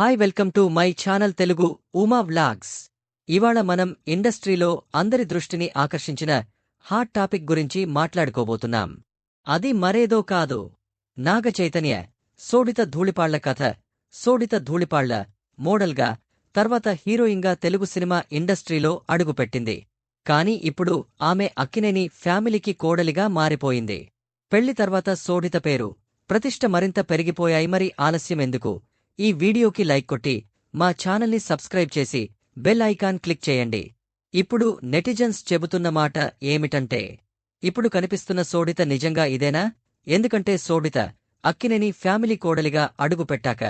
Hi welcome to my channel Telugu Uma vlogs. ఇవాళ మనం ఇండస్ట్రీలో అందరి దృష్టిని ఆకర్షించిన హాట్ టాపిక్ గురించి మాట్లాడుకోబోతున్నాం. అది మరేదో కాదు, నాగ చైతన్య సోడిత ధూళిపాళ్ల కథ. సోడిత ధూళిపాళ్ల మోడల్గా, తర్వాత హీరోయిన్గా తెలుగు సినిమా ఇండస్ట్రీలో అడుగుపెట్టింది. కాని ఇప్పుడు ఆమె అక్కినేని ఫ్యామిలీకి కోడలిగా మారిపోయింది. పెళ్లి తర్వాత సోడిత పేరు, ప్రతిష్ఠ మరింత పెరిగిపోయాయి. మరి ఆలస్యమెందుకు? ఈ వీడియోకి లైక్ కొట్టి మా ఛానల్ని సబ్స్క్రైబ్ చేసి బెల్ ఐకాన్ క్లిక్ చేయండి. ఇప్పుడు నెటిజన్స్ చెబుతున్న మాట ఏమిటంటే, ఇప్పుడు కనిపిస్తున్న సోడిత నిజంగా ఇదేనా? ఎందుకంటే సోడిత అక్కినేని ఫ్యామిలీ కోడలిగా అడుగుపెట్టాక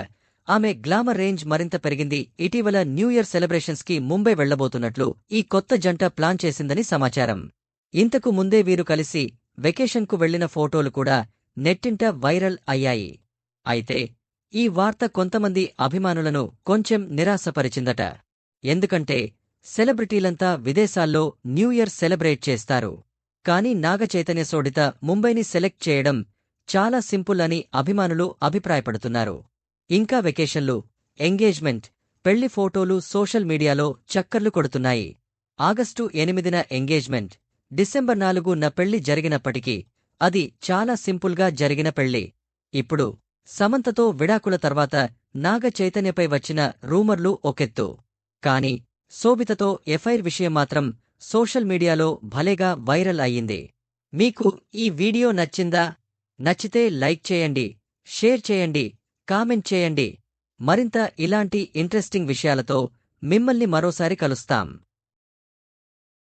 ఆమె గ్లామర్ రేంజ్ మరింత పెరిగింది. ఇటీవల న్యూ ఇయర్ సెలబ్రేషన్స్కి ముంబై వెళ్లబోతున్నట్లు ఈ కొత్త జంట ప్లాన్ చేసిందని సమాచారం. ఇంతకు ముందే వీరు కలిసి వెకేషన్కు వెళ్లిన ఫోటోలు కూడా నెట్టింట వైరల్ అయ్యాయి. అయితే ఈ వార్త కొంతమంది అభిమానులను కొంచెం నిరాశపరిచిందట. ఎందుకంటే సెలబ్రిటీలంతా విదేశాల్లో న్యూ ఇయర్ సెలబ్రేట్ చేస్తారు. కానీ నాగచైతన్య సోడిత ముంబైని సెలెక్ట్ చేయడం చాలా సింపుల్ అని అభిమానులు అభిప్రాయపడుతున్నారు. ఇంకా వెకేషన్లు, ఎంగేజ్మెంట్, పెళ్లి ఫోటోలు సోషల్ మీడియాలో చక్కర్లు కొడుతున్నాయి. ఆగస్టు 8న ఎంగేజ్మెంట్, డిసెంబర్ 4న పెళ్లి జరిగినప్పటికీ అది చాలా సింపుల్గా జరిగిన పెళ్లి. ఇప్పుడు సమంతతో విడాకుల తర్వాత నాగ చైతన్యపై వచ్చిన రూమర్లు ఒకెత్తు. కాని శోభితతో ఎఫైర్ విషయం మాత్రం సోషల్ మీడియాలో భలేగా వైరల్ అయ్యింది. మీకు ఈ వీడియో నచ్చిందా? నచ్చితే లైక్ చేయండి, షేర్ చేయండి, కామెంట్ చేయండి. మరింత ఇలాంటి ఇంట్రెస్టింగ్ విషయాలతో మిమ్మల్ని మరోసారి కలుస్తాం.